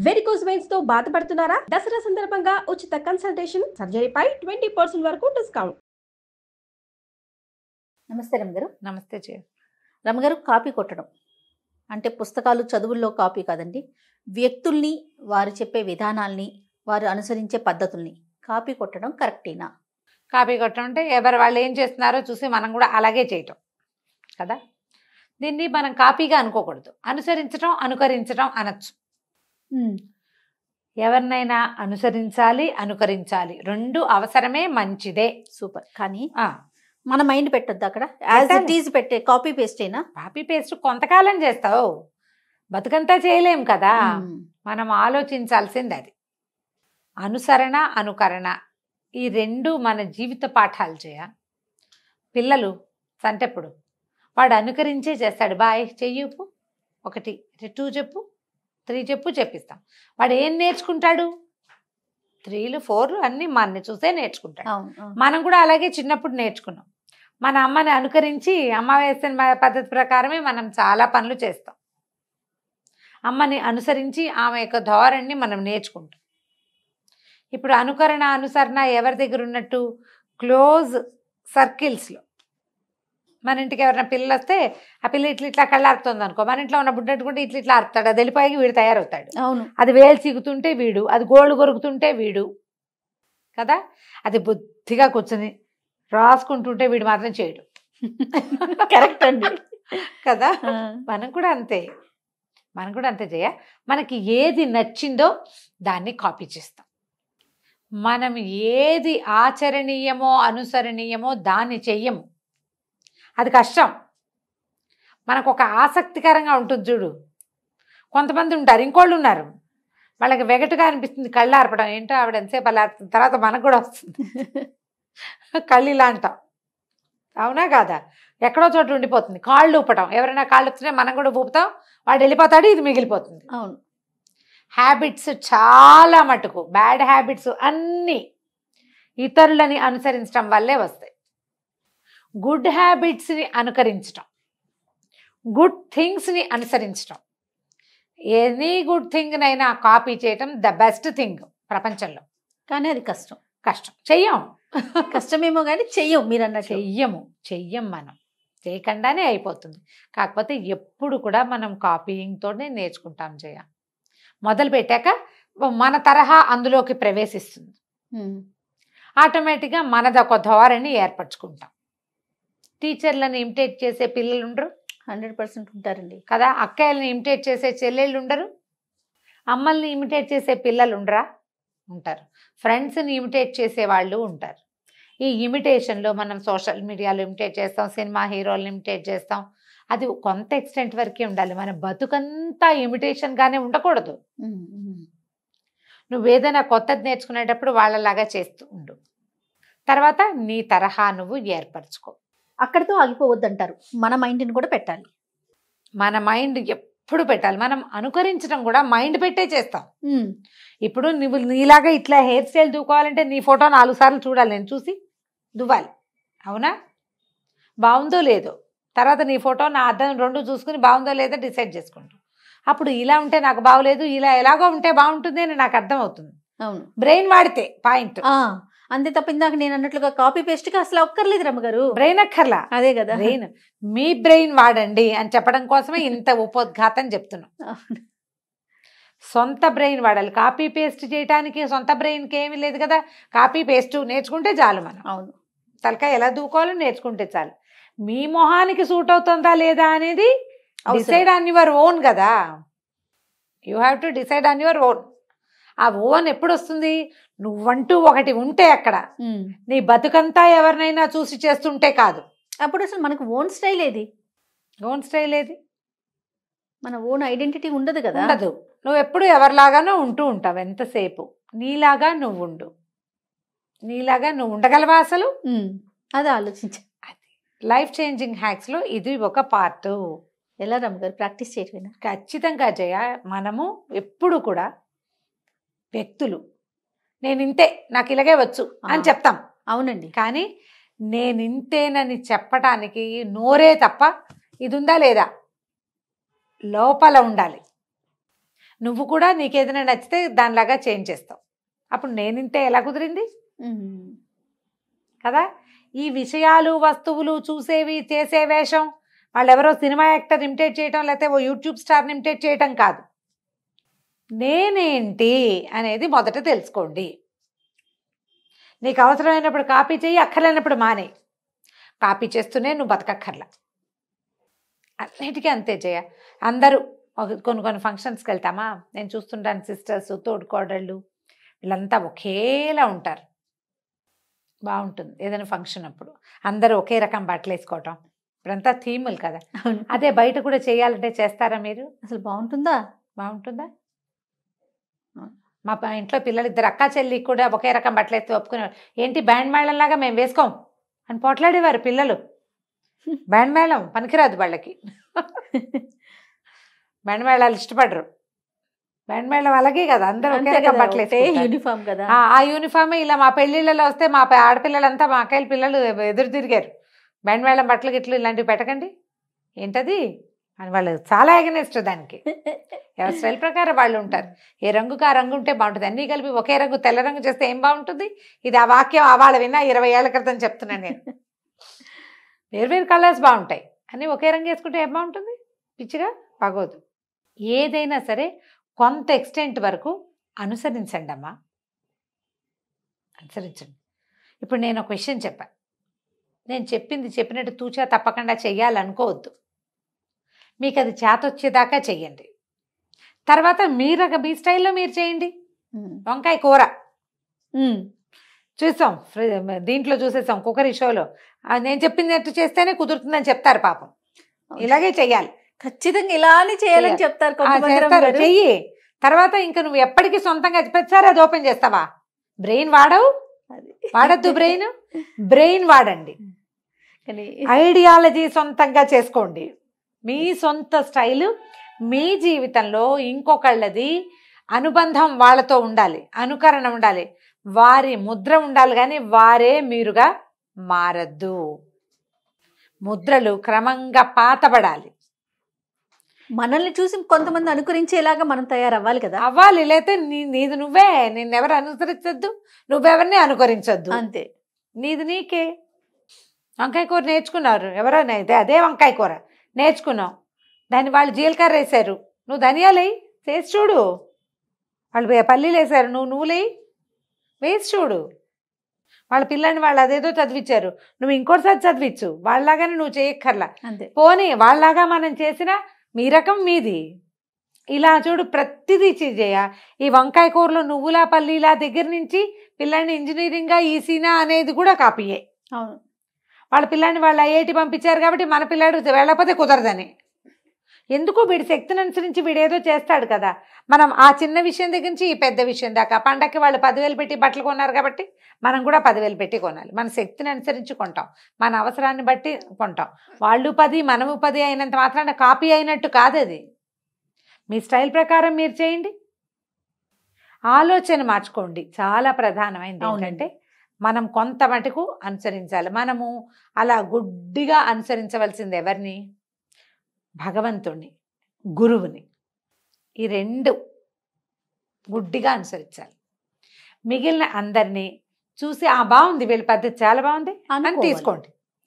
Varicose veins తో బాధపడుతున్నారా? దసరా సందర్భంగా ఉచిత కన్సల్టేషన్, సర్జరీపై 20% వరకు డిస్కౌంట్. నమస్తే రమగారు. నమస్తే చే రమగారు, కాపీ కొట్టడం అంటే పుస్తకాలు చదువుల్లో కాపీ కాదండి, వ్యక్తుల్ని, వారు చెప్పే విధానాల్ని, వారు అనుసరించే పద్ధతుల్ని కాపీ కొట్టడం కరెక్టేనా? కాపీ కొట్టడం అంటే ఎవరు వాళ్ళు ఏం చేస్తున్నారో చూసి మనం కూడా అలాగే చేయటం కదా. దీన్ని మనం కాపీగా అనుకోకూడదు, అనుసరించడం అనుకరించడం అనొచ్చు. ఎవరినైనా అనుసరించాలి, అనుకరించాలి, రెండు అవసరమే, మంచిదే. సూపర్. కానీ మన మైండ్ పెట్టద్దు అక్కడ, యాజ్ ఇట్ ఈజ్ పెట్టే కాపీ పేస్టేనా? కాపీ పేస్ట్ కొంతకాలం చేస్తావు, బతుకంతా చేయలేం కదా. మనం ఆలోచించాల్సింది అది. అనుసరణ, అనుకరణ, ఈ రెండు మన జీవిత పాఠాలు చేయ. పిల్లలు సంటెప్పుడు వాడు అనుకరించే చేస్తాడు. బాయ్ చెయ్యపు, 1 2 చెప్పు, 3 చెప్పు, చెప్పిస్తాం. వాడు ఏం నేర్చుకుంటాడు? 3లు 4లు అన్నీ మనని చూసే నేర్చుకుంటాడు. మనం కూడా అలాగే చిన్నప్పుడు నేర్చుకున్నాం. మన అమ్మని అనుకరించి, అమ్మ వేసిన పద్ధతి ప్రకారమే మనం చాలా పనులు చేస్తాం. అమ్మని అనుసరించి ఆమె యొక్క ధోరణిని మనం నేర్చుకుంటాం. ఇప్పుడు అనుకరణ, అనుసరణ ఎవరి దగ్గర ఉన్నట్టు? క్లోజ్ సర్కిల్స్లో. మన ఇంటికి ఎవరైనా పిల్లలు వస్తే ఆ పిల్ల ఇట్లా కళ్ళారుతుంది అనుకో, మన ఇంట్లో ఉన్న బుడ్డట్టుకుంటే ఇట్లా ఆరుతాడు, అది వెళ్ళిపోయి వీడు తయారవుతాడు. అవును. అది వేలు చిగుతుంటే వీడు, అది గోళ్ళు కొరుకుతుంటే వీడు కదా. అది బుద్ధిగా కూర్చొని రాసుకుంటుంటే వీడు మాత్రం చేయడు. కరెక్ట్ అండి కదా. మనం కూడా అంతే చేయ. మనకి ఏది నచ్చిందో దాన్ని కాపీ చేస్తాం. మనం ఏది ఆచరణీయమో అనుసరణీయమో దాన్ని చెయ్యము. అది కష్టం. మనకు ఒక ఆసక్తికరంగా ఉంటుంది చూడు. కొంతమంది ఉంటారు, ఇంకోళ్ళు ఉన్నారు, వాళ్ళకి వెగటుగా అనిపిస్తుంది కళ్ళు ఆర్పడం. ఏంటో ఆవిడ ఎంతసేపు అలా ఆడుతుంది, తర్వాత మనకు కూడా వస్తుంది కళ్ళు ఇలా అంటాం. అవునా కాదా? ఎక్కడో చోట ఉండిపోతుంది. కాళ్ళు ఊపటం, ఎవరైనా కాళ్ళు ఊపుతుంటే మనం కూడా ఊపుతాం, వాడు వెళ్ళిపోతాడు, ఇది మిగిలిపోతుంది. అవును. హ్యాబిట్స్ చాలా మటుకు, బ్యాడ్ హ్యాబిట్స్ అన్నీ ఇతరులని అనుసరించడం వల్లే వస్తాయి. గుడ్ హ్యాబిట్స్ని అనుకరించటం, గుడ్ థింగ్స్ని అనుసరించటం, ఎనీ గుడ్ థింగ్నైనా కాపీ చేయటం ద బెస్ట్ థింగ్ ప్రపంచంలో. కానీ అది కష్టం. చెయ్యం. కష్టమేమో కానీ చెయ్యం. మీరు అన్న చెయ్యం మనం చేయకుండానే అయిపోతుంది. కాకపోతే ఎప్పుడు కూడా మనం కాపీయింగ్తోనే నేర్చుకుంటాం. మొదలు పెట్టాక మన తరహా అందులోకి ప్రవేశిస్తుంది. ఆటోమేటిక్గా మనదొక ధోరణి ఏర్పరచుకుంటాం. టీచర్లను ఇమిటేట్ చేసే పిల్లలు ఉండరు, 100% ఉంటారండి కదా. అక్కయ్యల్ని ఇమిటేట్ చేసే చెల్లెళ్ళు ఉండరు, అమ్మల్ని ఇమిటేట్ చేసే పిల్లలు ఉండరా? ఉంటారు. ఫ్రెండ్స్ని ఇమిటేట్ చేసే వాళ్ళు ఉంటారు. ఈ ఇమిటేషన్లో మనం సోషల్ మీడియాలో ఇమిటేట్ చేస్తాం, సినిమా హీరోలను ఇమిటేట్ చేస్తాం. అది కొంత ఎక్స్టెంట్ వరకే ఉండాలి. మన బతుకంతా ఇమిటేషన్గానే ఉండకూడదు. నువ్వేదైనా కొత్తది నేర్చుకునేటప్పుడు వాళ్ళలాగా చేస్తూ ఉండు. తర్వాత నీ తరహా నువ్వు ఏర్పరచుకో. అక్కడితో ఆగిపోవద్దంటారు. మన మైండ్ని కూడా పెట్టాలి. మన మైండ్ ఎప్పుడు పెట్టాలి. మనం అనుకరించడం కూడా మైండ్ పెట్టే చేస్తాం. ఇప్పుడు నువ్వు నీలాగా ఇట్లా హెయిర్ స్టైల్ దూకోవాలంటే నీ ఫోటో 4 సార్లు చూడాలి, నేను చూసి దువ్వాలి. అవునా? బాగుందో లేదో, తర్వాత నీ ఫోటో నా అద్దం 2 చూసుకుని బాగుందో లేదో డిసైడ్ చేసుకుంటాం. అప్పుడు ఇలా ఉంటే నాకు బాగోలేదు, ఇలా ఎలాగో ఉంటే బాగుంటుంది అని నాకు అర్థం అవుతుంది. అవును. బ్రెయిన్ వాడితే పాయింట్. అంతే తప్ప ఇందాక నేను అన్నట్లుగా కాపీ పేస్ట్కి అసలు ఒక్కర్లేదు రమ్మగారు. బ్రెయిన్ అక్కర్లా. అదే కదా, బ్రెయిన్, మీ బ్రెయిన్ వాడండి అని చెప్పడం కోసమే ఇంత ఉపోద్ఘాతం చెప్తున్నాం. సొంత బ్రెయిన్ వాడాలి. కాపీ పేస్ట్ చేయడానికి సొంత బ్రెయిన్కి ఏమీ లేదు కదా. కాపీ పేస్ట్ నేర్చుకుంటే చాలు. మనం అవును, తలకాయ ఎలా దూకోవాలో నేర్చుకుంటే చాలు. మీ మొహానికి సూట్ అవుతుందా లేదా అనేది డిసైడ్ ఆన్ యువర్ ఓన్ కదా. You have to decide on your own. ఆ ఓన్ ఎప్పుడు వస్తుంది? నువ్వంటూ ఒకటి ఉంటే అక్కడ, నీ బతుకంతా ఎవరినైనా చూసి చేస్తుంటే కాదు. అప్పుడు అసలు మనకు ఓన్ స్టైల్ ఏది? మన ఓన్ ఐడెంటిటీ ఉండదు కదా. ఉండదు. నువ్వు ఎప్పుడు ఎవరిలాగానో ఉంటూ ఉంటావు. ఎంతసేపు నీలాగా నువ్వు ఉండు. నీలాగా నువ్వు ఉండగలవా అసలు? అది ఆలోచించా. లైఫ్ చేంజింగ్ హ్యాక్స్లో ఇది ఒక పార్ట్. ఎలా రమ్మగారు ప్రాక్టీస్ చేయకపోయినా? ఖచ్చితంగా జయ. మనము ఎప్పుడు కూడా వ్యక్తులు నేను ఇంతే, నాకు ఇలాగే వచ్చు అని చెప్తాం. అవునండి. కానీ నేను ఇంతేనని చెప్పటానికి నోరే తప్ప ఇది ఉందా లేదా? లోపల ఉండాలి. నువ్వు కూడా నీకు ఏదైనా నచ్చితే దానిలాగా చేంజ్ చేస్తావు. అప్పుడు నేనింతే ఎలా కుదిరింది కదా. ఈ విషయాలు వస్తువులు చూసేవి చేసే వేషం వాళ్ళు ఎవరో సినిమా యాక్టర్ ఇమిటేట్ చేయటం లేకపోతే ఓ యూట్యూబ్ స్టార్ని ఇమిటేట్ చేయటం కాదు. నేనేంటి అనేది మొదట తెలుసుకోండి. నీకు అవసరమైనప్పుడు కాపీ చెయ్యి, అక్కర్లేనప్పుడు మానే. కాపీ చేస్తూనే నువ్వు బతకక్కర్లా. అన్నిటికీ అంతే చేయ. అందరూ కొన్ని ఫంక్షన్స్కి వెళ్తామా, నేను చూస్తుంటాను సిస్టర్స్ తోడుకోడళ్ళు వీళ్ళంతా ఒకేలా ఉంటారు. బాగుంటుంది ఏదైనా ఫంక్షన్ అప్పుడు అందరూ ఒకే రకం బట్టలు వేసుకోవటం. ఇప్పుడంతా థీములు కదా. అదే బయట కూడా చేయాలంటే చేస్తారా మీరు? అసలు బాగుంటుందా? బాగుంటుందా? మా ఇంట్లో పిల్లలు ఇద్దరు అక్కా చెల్లి కూడా ఒకే రకం బట్టలు వేస్తే ఒప్పుకునేవారు. ఏంటి బ్యాండ్ మేళంలాగా మేము వేసుకోం అని పోట్లాడేవారు పిల్లలు. బ్యాండ్ మేళం పనికిరాదు వాళ్ళకి. బ్యాండ్ మేళాలు ఇష్టపడరు. బ్యాండ్ మేళం అలాగే కదా, అందరూ ఒకే రకం బట్టలు వేస్తే యూనిఫామ్ కదా. ఆ యూనిఫామ్ ఇలా మా పెళ్లిళ్ళలో వస్తే మా ఆడపిల్లలంతా మా అక్కయ్య పిల్లలు ఎదురు తిరిగారు. బ్యాండ్ మేళం బట్టలు గిట్లు ఇలాంటివి పెట్టకండి ఏంటది అని వాళ్ళు చాలా ఎగనెస్ట్ దానికి. ఎవరి స్టైల్ ప్రకారం వాళ్ళు ఉంటారు. ఏ రంగుకి ఆ రంగు ఉంటే బాగుంటుంది. అన్నీ కలిపి ఒకే రంగు తెల్ల రంగు చేస్తే ఏం బాగుంటుంది? ఇది ఆ వాక్యం వాళ్ళ విన్నా 20 ఏళ్ల క్రితం చెప్తున్నాను నేను. వేరు కలర్స్ బాగుంటాయి, అన్నీ ఒకే రంగు వేసుకుంటే ఏం బాగుంటుంది? పిచ్చిగా బాగోదు. ఏదైనా సరే కొంత ఎక్స్టెంట్ వరకు అనుసరించండి అమ్మా, అనుసరించండి. ఇప్పుడు నేను ఒక విషయం చెప్పాను, నేను చెప్పినట్టు తూచా తప్పకుండా చెయ్యాలనుకోవద్దు. మీకు అది చేతొచ్చేదాకా చెయ్యండి. తర్వాత మీ స్టైల్లో మీరు చేయండి. వంకాయ కూర చూసాం, దీంట్లో చూసేసాం కుక్కరీ షోలో. నేను చెప్పినట్టు చేస్తేనే కుదురుతుందని చెప్తారు పాపం. ఇలాగే చెయ్యాలి, ఖచ్చితంగా ఇలానే చేయాలని చెప్తారు. చెయ్యి. తర్వాత ఇంకా నువ్వు ఎప్పటికీ సొంతంగా ప్రతిసారి అది ఓపెన్ చేస్తావా? బ్రెయిన్ వాడద్దు. బ్రెయిన్ వాడండి. ఐడియాలజీ సొంతంగా చేసుకోండి. మీ సొంత స్టైలు మీ జీవితంలో ఇంకొకళ్ళది అనుబంధం వాళ్ళతో ఉండాలి, అనుకరణ ఉండాలి, వారి ముద్ర ఉండాలి, కానీ వారే మీరుగా మారద్దు. ముద్రలు క్రమంగా పాతబడాలి. మనల్ని చూసి కొంతమంది అనుకరించేలాగా మనం తయారవ్వాలి కదా. అవ్వాలి, లేకపోతే నీది నువ్వే. నిన్నెవరు అనుసరించద్దు, నువ్వెవరిని అనుకరించద్దు. అంతే, నీది నీకే. వంకాయ కూర నేర్చుకున్నారు ఎవరో, అదే వంకాయ కూర నేర్చుకున్నావు, దాన్ని వాళ్ళు జీలకర్ర వేసారు, నువ్వు ధనియాలు చేసి చూడు. వాళ్ళు పల్లీలు వేసారు, నువ్వులు వేసి చూడు. వాళ్ళ పిల్లని వాళ్ళు అదేదో చదివించారు, నువ్వు ఇంకోటిసారి చదివించు. వాళ్ళలాగానే నువ్వు చేయక్కర్లా. అంతే. పోనీ వాళ్ళలాగా మనం చేసినా మీ రకం మీది. ఇలా చూడు, ప్రతిదీ చేయ. ఈ వంకాయ కూరలో నువ్వులా పల్లీలా దగ్గర నుంచి పిల్లాడిని ఇంజనీరింగ్గా ఈసీనా అనేది కూడా కాపీయే. అవును, వాళ్ళ పిల్లాడిని వాళ్ళు ఐఐటి పంపించారు కాబట్టి మన పిల్లాడు వెళ్ళకపోతే కుదరదని. ఎందుకు వీడి శక్తిని అనుసరించి వీడేదో చేస్తాడు కదా. మనం ఆ చిన్న విషయం దగ్గర నుంచి ఈ పెద్ద విషయం దాకా పండక్కి వాళ్ళు 10,000 పెట్టి బట్టలు కొన్నారు కాబట్టి మనం కూడా 10,000 పెట్టి కొనాలి. మన శక్తిని అనుసరించి కొంటాం, మన అవసరాన్ని బట్టి కొంటాం. వాళ్ళు 10 మనము 10 అయినంత మాత్రాన కాపీ అయినట్టు కాదు అది. మీ స్టైల్ ప్రకారం మీరు చేయండి. ఆలోచన మార్చుకోండి, చాలా ప్రధానమైనది. ఏంటంటే మనం కొంత మటుకు అనుసరించాలి. మనము అలా గుడ్డిగా అనుసరించవలసింది ఎవరిని? భగవంతుణ్ణి, గురువుని. ఈ 2 గుడ్డిగా అనుసరించాలి. మిగిలిన అందరినీ చూసి బాగుంది, వీళ్ళ పద్ధతి చాలా బాగుంది అని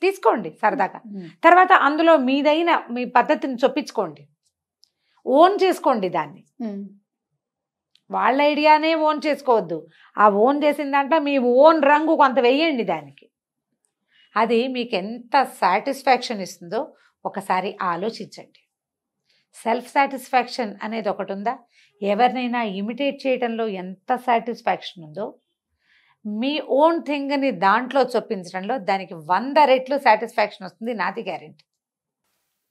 తీసుకోండి సరదాగా. తర్వాత అందులో మీదైన మీ పద్ధతిని చొప్పించుకోండి, ఓన్ చేసుకోండి దాన్ని. వాళ్ళ ఐడియానే ఓన్ చేసుకోవద్దు. ఆ ఓన్ చేసిన దాంట్లో మీ ఓన్ రంగు కొంత వేయండి దానికి. అది మీకు ఎంత సాటిస్ఫాక్షన్ ఇస్తుందో ఒకసారి ఆలోచించండి. సెల్ఫ్ సాటిస్ఫాక్షన్ అనేది ఒకటి ఉందా? ఎవరినైనా ఇమిటేట్ చేయడంలో ఎంత సాటిస్ఫాక్షన్ ఉందో, మీ ఓన్ థింగ్ని దాంట్లో చొప్పించడంలో దానికి 100 రెట్లు సాటిస్ఫాక్షన్ వస్తుంది. నాది గ్యారెంటీ.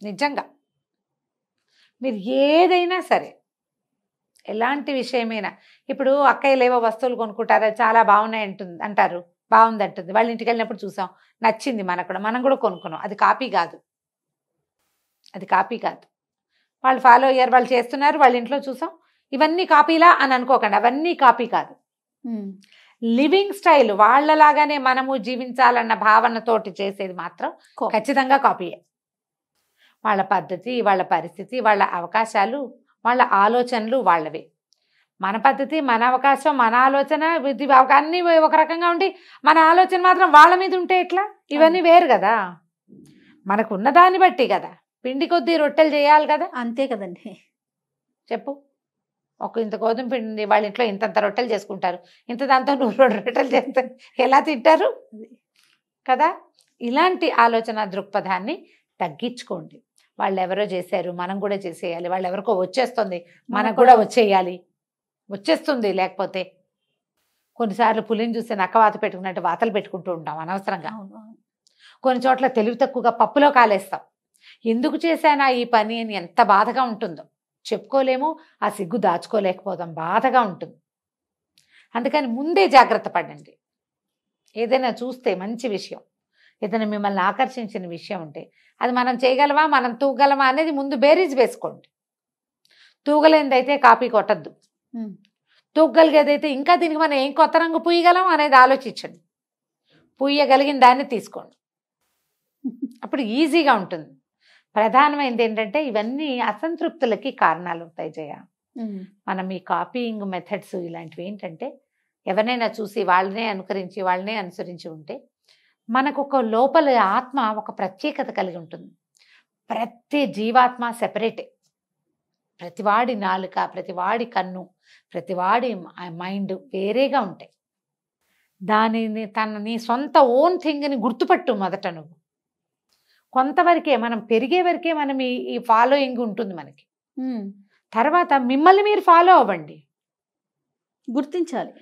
నిజంగా మీరు ఏదైనా సరే, ఎలాంటి విషయమైనా, ఇప్పుడు అక్కయ్యలు ఏవో వస్తువులు కొనుక్కుంటారు, చాలా బాగున్నాయి అంటారు, బాగుంది అంటుంది. వాళ్ళ ఇంటికి వెళ్ళినప్పుడు చూసాం, నచ్చింది మనం కూడా కొనుక్కున్నాం. అది కాపీ కాదు. వాళ్ళు ఫాలో అయ్యారు, వాళ్ళు చేస్తున్నారు, వాళ్ళ ఇంట్లో చూసాం. ఇవన్నీ కాపీలా అని అనుకోకండి, అవన్నీ కాపీ కాదు. లివింగ్ స్టైల్ వాళ్ళలాగానే మనము జీవించాలన్న భావనతోటి చేసేది మాత్రం ఖచ్చితంగా కాపీయే. వాళ్ళ పద్ధతి, వాళ్ళ పరిస్థితి, వాళ్ళ అవకాశాలు వాళ్ళ ఆలోచనలు వాళ్ళవే. మన పద్ధతి, మన అవకాశం, మన ఆలోచన, అన్నీ ఒక రకంగా ఉండి మన ఆలోచన మాత్రం వాళ్ళ మీద ఉంటే ఎట్లా? ఇవన్నీ వేరు కదా. మనకు ఉన్న దాన్ని బట్టి కదా. పిండి కొద్దీ రొట్టెలు చేయాలి కదా. అంతే కదండి. చెప్పు, ఇంత గోధుమ పిండి ఉంది, వాళ్ళ ఇంట్లో ఇంతంత రొట్టెలు చేసుకుంటారు, ఇంత దాంతో 100 రొట్టెలు చేస్తారు, ఎలా తింటారు కదా. ఇలాంటి ఆలోచన దృక్పథాన్ని తగ్గించుకోండి. వాళ్ళు ఎవరో చేశారు, మనం కూడా చేసేయాలి. వాళ్ళు ఎవరికో వచ్చేస్తుంది, మనకు కూడా వచ్చేస్తుంది. లేకపోతే కొన్నిసార్లు పులిని చూస్తే నక్కవాత పెట్టుకున్నట్టు వాతలు పెట్టుకుంటూ ఉంటాం అనవసరంగా. కొన్ని చోట్ల తెలివి తక్కువగా పప్పులో కాలేస్తాం. ఎందుకు చేశానా ఈ పని అని ఎంత బాధగా ఉంటుందో చెప్పుకోలేము. ఆ సిగ్గు దాచుకోలేకపోతాం, బాధగా ఉంటుంది. అందుకని ముందే జాగ్రత్త పడండి. ఏదైనా చూస్తే మంచి విషయం, ఏదైనా మిమ్మల్ని ఆకర్షించిన విషయం ఉంటే అది మనం చేయగలమా, మనం తూగలమా అనేది ముందు బేరీజ్ వేసుకోండి. తూగలేనిదైతే కాపీ కొట్టద్దు, తూగలిగేదైతే ఇంకా దీనికి మనం ఏం కొత్త రంగు పూయగలం అనేది ఆలోచించండి. పూయగలిగిన దాన్ని తీసుకోండి, అప్పుడు ఈజీగా ఉంటుంది. ప్రధానమైనది ఏంటంటే ఇవన్నీ అసంతృప్తులకి కారణాలు అవుతాయి జయ. మనం ఈ కాపీయింగ్ మెథడ్స్ ఇలాంటివి ఏంటంటే ఎవరినైనా చూసి వాళ్ళనే అనుసరించి ఉంటే మనకు ఒక లోపల ఆత్మ ఒక ప్రత్యేకత కలిగి ఉంటుంది. ప్రతి జీవాత్మ సెపరేటే. ప్రతివాడి నాలుక, ప్రతివాడి కన్ను, ప్రతివాడి మైండ్ వేరేగా ఉంటాయి. దానిని నీ సొంత ఓన్ థింగ్ని గుర్తుపట్టు మొదట. నువ్వు కొంతవరకే, మనం పెరిగే వరకే మనం ఈ ఫాలోయింగ్ ఉంటుంది మనకి. తర్వాత మిమ్మల్ని మీరు ఫాలో అవ్వండి, గుర్తించాలి.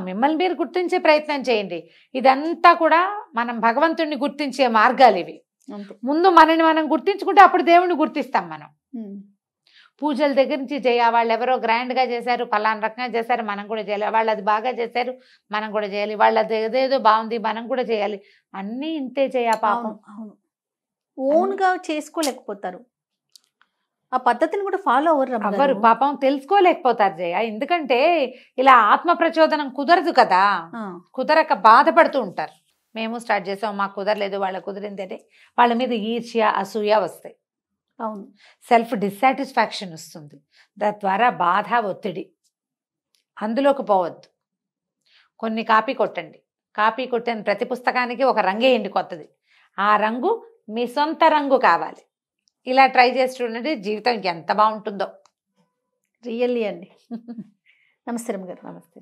మిమ్మల్ని మీరు గుర్తించే ప్రయత్నం చేయండి. ఇదంతా కూడా మనం భగవంతుడిని గుర్తించే మార్గాలు ఇవి. ముందు మనని మనం గుర్తించుకుంటే అప్పుడు దేవుణ్ణి గుర్తిస్తాం మనం. పూజల దగ్గర నుంచి వాళ్ళు ఎవరో గ్రాండ్గా చేశారు, పలానా రకంగా చేశారు, మనం కూడా చేయాలి. వాళ్ళు అది బాగా చేశారు, మనం కూడా చేయాలి. వాళ్ళు అది ఏదేదో బాగుంది, మనం కూడా చేయాలి. అన్నీ ఇంతే పాపం. అవును, ఓన్గా చేసుకోలేకపోతారు, ఆ పద్ధతిని కూడా ఫాలో అవ్వరు పాపం, తెలుసుకోలేకపోతారు జయ. ఎందుకంటే ఇలా ఆత్మ ప్రచోదనం కుదరదు కదా, కుదరక బాధపడుతూ ఉంటారు. మేము స్టార్ట్ చేసాం, మాకు కుదరలేదు, వాళ్ళకు కుదిరిందంటే వాళ్ళ మీద ఈర్ష్య, అసూయ వస్తాయి. అవును, సెల్ఫ్ డిస్సాటిస్ఫాక్షన్ వస్తుంది. దాని ద్వారా బాధ, ఒత్తిడి, అందులోకి పోవద్దు. కొన్ని కాపీ కొట్టండి. కాపీ కొట్టిన ప్రతి పుస్తకానికి ఒక రంగేయండి కొత్తది. ఆ రంగు మీ సొంత రంగు కావాలి. ఇలా ట్రై చేసి చూడండి, జీవితం ఎంత బాగుంటుందో. రియల్లీ అండి. నమస్తే రమ్య గారు. నమస్తే.